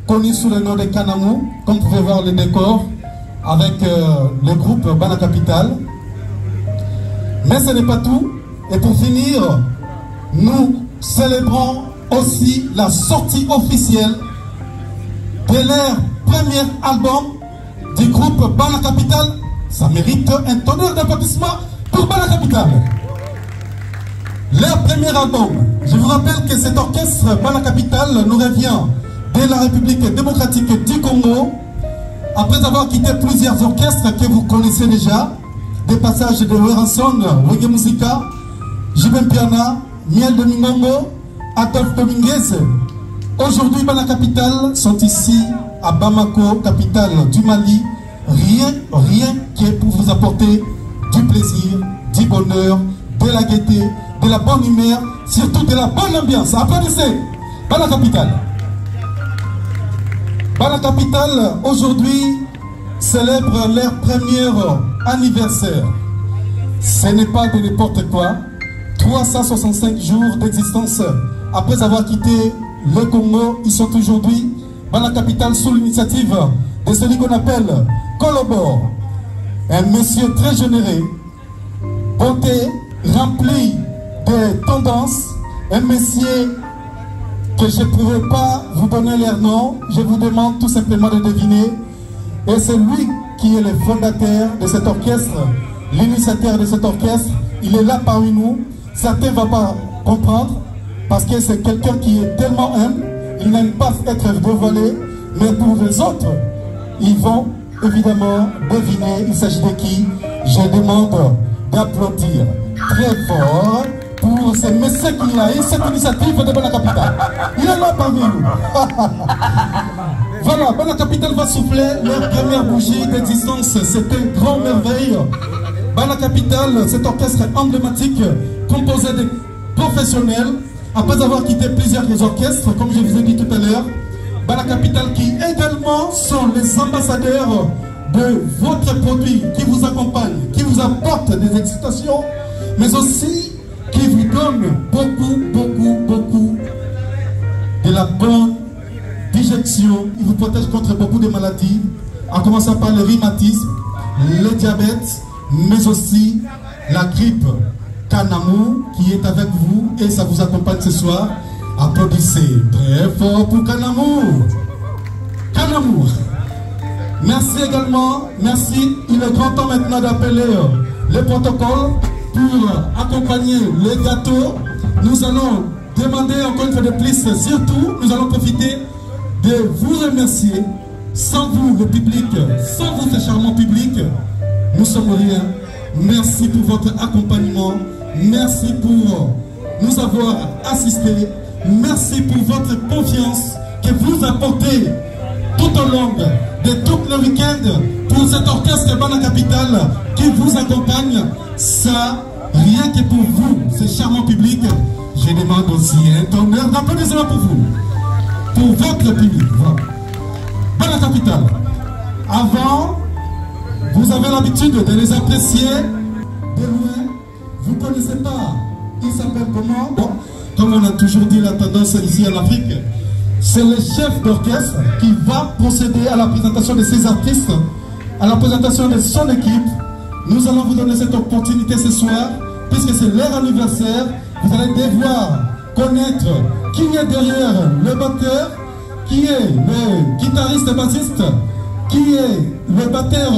connu sous le nom de Kanamou, comme vous pouvez voir le décor, avec le groupe Bana Capital. Mais ce n'est pas tout. Et pour finir, nous célébrons aussi la sortie officielle de leur premier album du groupe Bana Capital. Ça mérite un tonnerre d'applaudissements pour Bana Capital. Leur premier album. Je vous rappelle que cet orchestre Bana Capital nous revient de la République démocratique du Congo, après avoir quitté plusieurs orchestres que vous connaissez déjà, des passages de Weranson, Wege Musica, Jibem Piana, Miel de Mingongo, Adolphe Dominguez. Aujourd'hui, Bana Capital sont ici à Bamako, capitale du Mali. Rien que pour vous apporter du plaisir, du bonheur, de la gaieté, de la bonne humeur, surtout de la bonne ambiance. Applaudissez Bana Capital. Bana Capital, aujourd'hui, célèbre leur premier anniversaire. Ce n'est pas de n'importe quoi. 365 jours d'existence après avoir quitté le Congo, ils sont aujourd'hui Bana Capital sous l'initiative de celui qu'on appelle Collabore. Un monsieur très généreux, bonté, rempli de tendances, un monsieur que je ne pourrais pas vous donner leur nom, je vous demande tout simplement de deviner. Et c'est lui qui est le fondateur de cet orchestre, l'initiateur de cet orchestre. Il est là parmi nous. Certains ne vont pas comprendre parce que c'est quelqu'un qui est tellement humble, il n'aime pas être dévoilé, mais pour les autres, ils vont évidemment deviner. Il s'agit de qui? Je demande d'applaudir très fort pour ce monsieur qui a eu cette initiative de Bana Capital. Il est là parmi nous. Voilà, Bana Capital va souffler leur première bougie d'existence. C'est une grande merveille. Bana Capital, cet orchestre emblématique composé de professionnels, après avoir quitté plusieurs orchestres, comme je vous ai dit tout à l'heure. Bana Capital qui également sont les ambassadeurs de votre produit, qui vous accompagne, qui vous apporte des excitations, mais aussi qui vous donne beaucoup de la bonne digestion. Il vous protège contre beaucoup de maladies, en commençant par le rhumatisme, le diabète, mais aussi la grippe. Kanamou qui est avec vous et ça vous accompagne ce soir. Applaudissez très fort pour Kanamou. Kanamou. Merci également. Merci. Il est grand temps maintenant d'appeler le protocole pour accompagner les gâteaux. Nous allons demander encore une fois de plus, surtout, nous allons profiter de vous remercier. Sans vous, le public, sans vous, ce charmant public, nous sommes rien. Merci pour votre accompagnement. Merci pour nous avoir assistés. Merci pour votre confiance que vous apportez tout au long de tout le week-end pour cet orchestre Bana Capital qui vous accompagne. Ça, rien que pour vous, ce charmant public, je demande aussi un tonnerre d'applaudissements pour vous, pour votre public. Voilà. Bana Capital. Avant, vous avez l'habitude de les apprécier de loin. Vous ne connaissez pas. Il s'appelle comment? Bon, comme on a toujours dit la tendance ici en Afrique, c'est le chef d'orchestre qui va procéder à la présentation de ses artistes, à la présentation de son équipe. Nous allons vous donner cette opportunité ce soir, puisque c'est leur anniversaire. Vous allez devoir connaître qui est derrière le batteur, qui est le guitariste et bassiste, qui est le batteur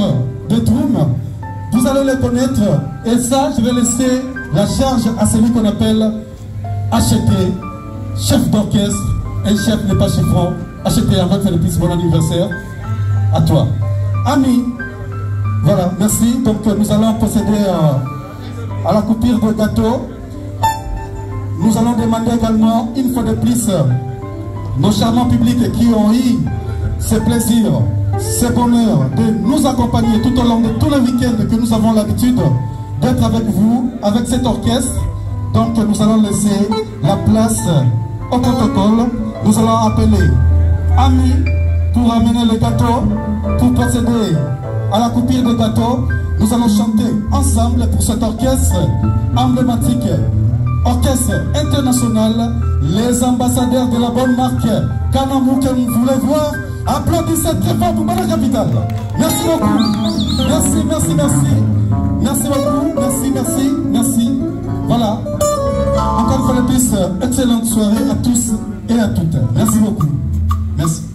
de drum. Vous allez les connaître. Et ça, je vais laisser la charge à celui qu'on appelle acheter, chef d'orchestre. Un chef n'est pas chiffron. Acheter avant de faire le plus bon anniversaire. À toi. Ami. Voilà, merci. Donc nous allons procéder à la coupure de gâteau. Nous allons demander également, une fois de plus, nos charmants publics qui ont eu ce plaisir, ce bonheur de nous accompagner tout au long de tout le week-end que nous avons l'habitude d'être avec vous, avec cet orchestre. Donc nous allons laisser la place au protocole. Nous allons appeler Ami pour amener le gâteau, pour procéder à la coupure de gâteau. Nous allons chanter ensemble pour cet orchestre emblématique orchestre international, les ambassadeurs de la bonne marque Kanamou que vous voulez voir. Applaudissez très fort pour la capitale. Merci beaucoup. Merci, merci, merci. Merci beaucoup. Merci, merci, merci. Voilà. Encore une fois de plus, excellente soirée à tous et à toutes. Merci beaucoup. Merci.